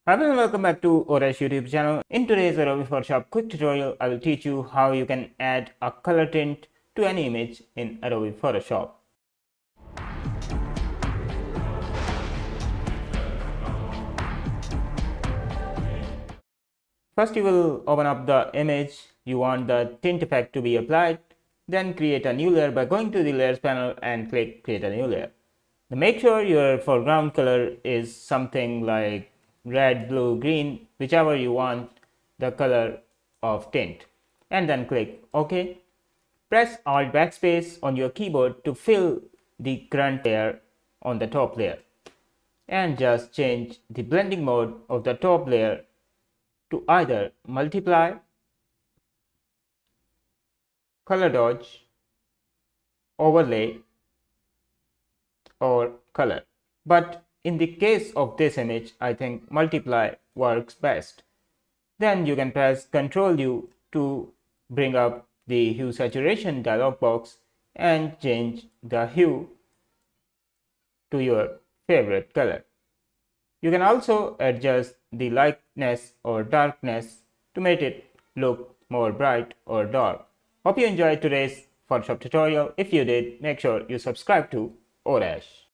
Hi and welcome back to Oresh YouTube channel. In today's Adobe Photoshop quick tutorial, I will teach you how you can add a color tint to an image in Adobe Photoshop. First, you will open up the image you want the tint effect to be applied. Then create a new layer by going to the layers panel and click create a new layer. Now make sure your foreground color is something like red, blue, green, whichever you want the color of tint, and then click OK. Press Alt Backspace on your keyboard to fill the current layer on the top layer, and just change the blending mode of the top layer to either multiply, color dodge, overlay, or color. But in the case of this image, I think multiply works best. Then you can press Ctrl U to bring up the hue saturation dialog box and change the hue to your favorite color. You can also adjust the lightness or darkness to make it look more bright or dark. Hope you enjoyed today's Photoshop tutorial. If you did, make sure you subscribe to Oresh.